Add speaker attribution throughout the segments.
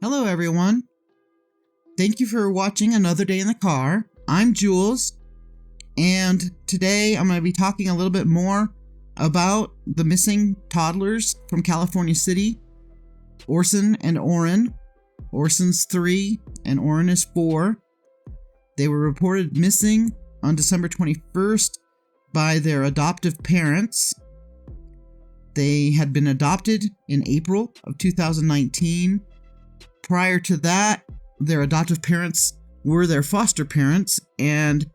Speaker 1: Hello everyone. Thank you for watching Another Day in the Car. I'm JuleZ, and today I'm going to be talking a little bit more about the missing toddlers from California City, Orson and Orin. Orson's 3 and Orin is 4. They were reported missing on December 21st by their adoptive parents. They had been adopted in April of 2019. Prior to that, their adoptive parents were their foster parents, and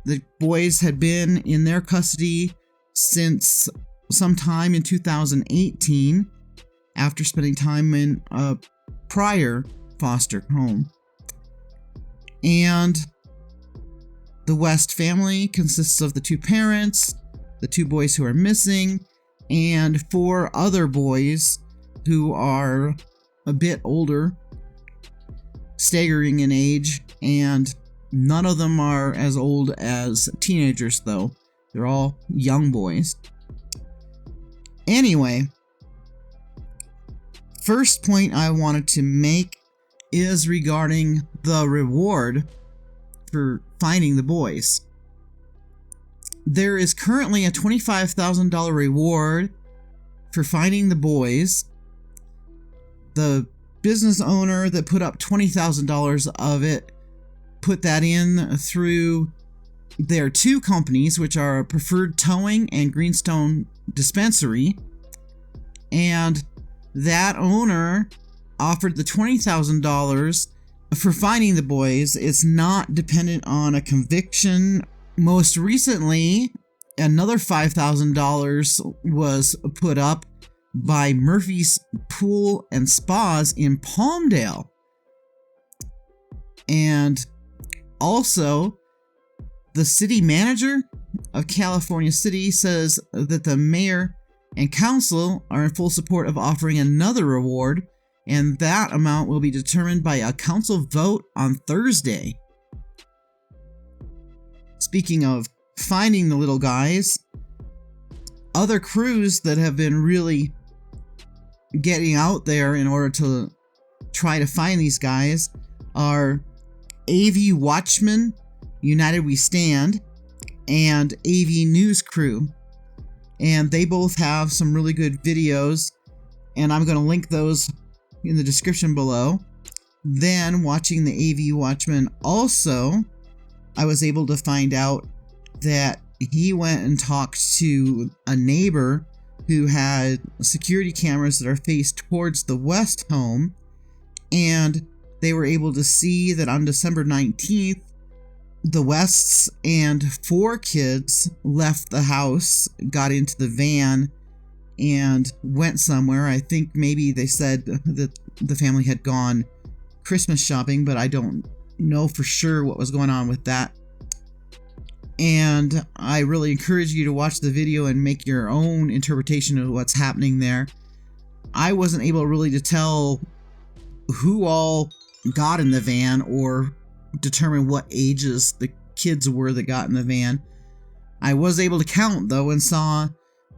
Speaker 1: the boys had been in their custody since sometime in 2018 after spending time in a prior foster home. And the West family consists of the 2 parents, the 2 boys who are missing, and 4 other boys who are a bit older, staggering in age, and none of them are as old as teenagers though. They're all young boys. Anyway, first point I wanted to make is regarding the reward for finding the boys. There is currently a $25,000 reward for finding the boys. The business owner that put up $20,000 of it put that in through their 2 companies, which are Preferred Towing and Greenstone Dispensary. And that owner offered the $20,000 for finding the boys. It's not dependent on a conviction. Most recently, another $5,000 was put up by Murphy's Pool and Spas in Palmdale. And also, the city manager of California City says that the mayor and council are in full support of offering another reward, and that amount will be determined by a council vote on Thursday. Speaking of finding the little guys, other crews that have been really getting out there in order to try to find these guys are AV Watchman, United We Stand, and AV News Crew. And they both have some really good videos, and I'm going to link those in the description below. Then, watching the AV Watchman also, I was able to find out that he went and talked to a neighbor who had security cameras that are faced towards the West home, and they were able to see that on December 19th, the Wests and 4 kids left the house, got into the van, and went somewhere. I think maybe they said that the family had gone Christmas shopping, but I don't know for sure what was going on with that. And I really encourage you to watch the video and make your own interpretation of what's happening there. I wasn't able really to tell who all got in the van or determine what ages the kids were that got in the van. I was able to count though and saw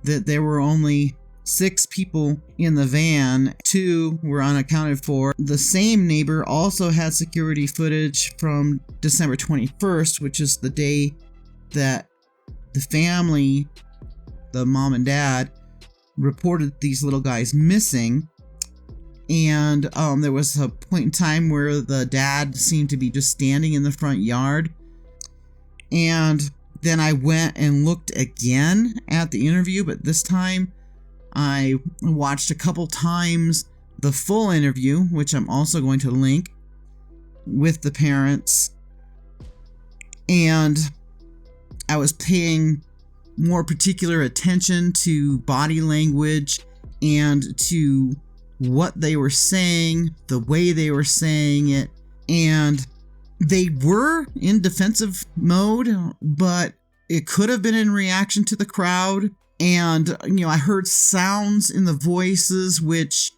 Speaker 1: that there were only 6 people in the van. 2 were unaccounted for. The same neighbor also had security footage from December 21st, which is the day that the family, the mom and dad, reported these little guys missing. And there was a point in time where the dad seemed to be just standing in the front yard. And then I went and looked again at the interview, but this time I watched a couple times the full interview, which I'm also going to link, with the parents. And I was paying more particular attention to body language and to what they were saying, the way they were saying it, and they were in defensive mode, but it could have been in reaction to the crowd. And, I heard sounds in the voices which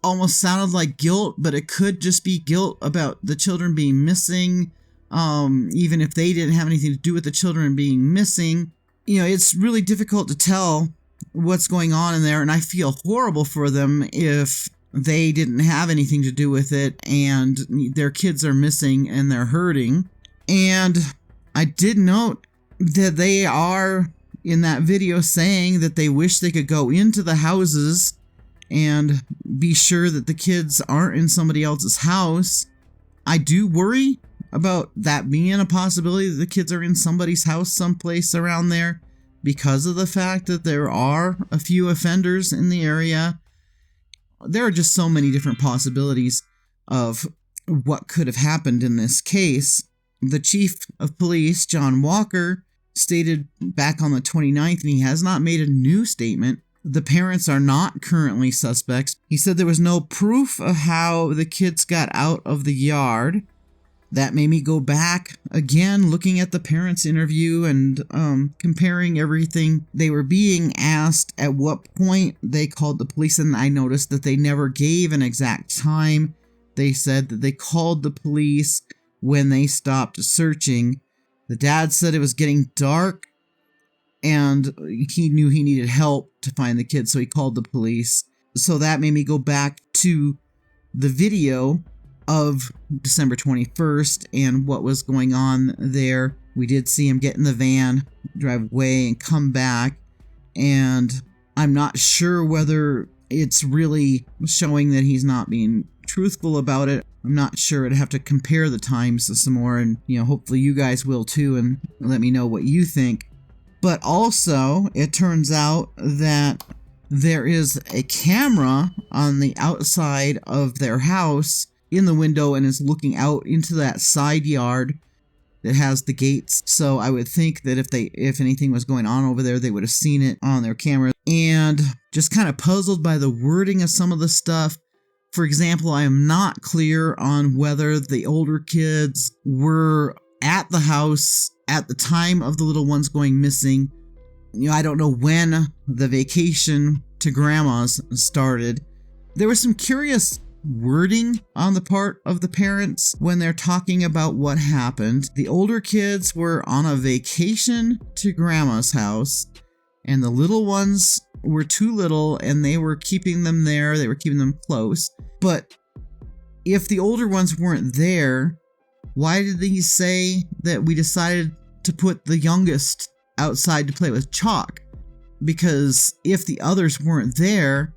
Speaker 1: almost sounded like guilt, but it could just be guilt about the children being missing, even if they didn't have anything to do with the children being missing. It's really difficult to tell what's going on in there, and I feel horrible for them if they didn't have anything to do with it, and their kids are missing and they're hurting. And I did note that they are in that video saying that they wish they could go into the houses and be sure that the kids aren't in somebody else's house. I do worry about that being a possibility, that the kids are in somebody's house someplace around there, because of the fact that there are a few offenders in the area. There are just so many different possibilities of what could have happened in this case. The chief of police, John Walker, stated back on the 29th, and he has not made a new statement, the parents are not currently suspects. He said there was no proof of how the kids got out of the yard. That made me go back again, looking at the parents' interview and comparing everything. They were being asked at what point they called the police, and I noticed that they never gave an exact time. They said that they called the police when they stopped searching. The dad said it was getting dark and he knew he needed help to find the kids, so he called the police. So that made me go back to the video of December 21st and what was going on there. We did see him get in the van, drive away, and come back, and I'm not sure whether it's really showing that he's not being truthful about it. I'm not sure. I'd have to compare the times some more, and hopefully you guys will too, and let me know what you think. But also, it turns out that there is a camera on the outside of their house in the window, and is looking out into that side yard that has the gates. So I would think that if anything was going on over there, they would have seen it on their camera. And just kind of puzzled by the wording of some of the stuff. For example, I am not clear on whether the older kids were at the house at the time of the little ones going missing. I don't know when the vacation to grandma's started. There was some curious wording on the part of the parents when they're talking about what happened. The older kids were on a vacation to grandma's house, and the little ones were too little and they were keeping them there. They were keeping them close. But if the older ones weren't there, why did he say that we decided to put the youngest outside to play with chalk? Because if the others weren't there,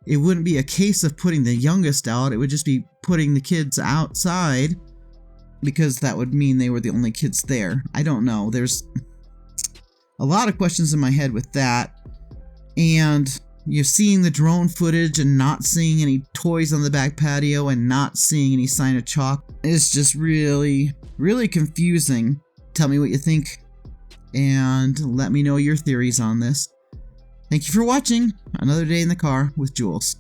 Speaker 1: it wouldn't be a case of putting the youngest out. It would just be putting the kids outside, because that would mean they were the only kids there. I don't know. There's a lot of questions in my head with that. And you're seeing the drone footage and not seeing any toys on the back patio and not seeing any sign of chalk. It's just really, really confusing. Tell me what you think and let me know your theories on this. Thank you for watching Another Day in the Car with JuleZ.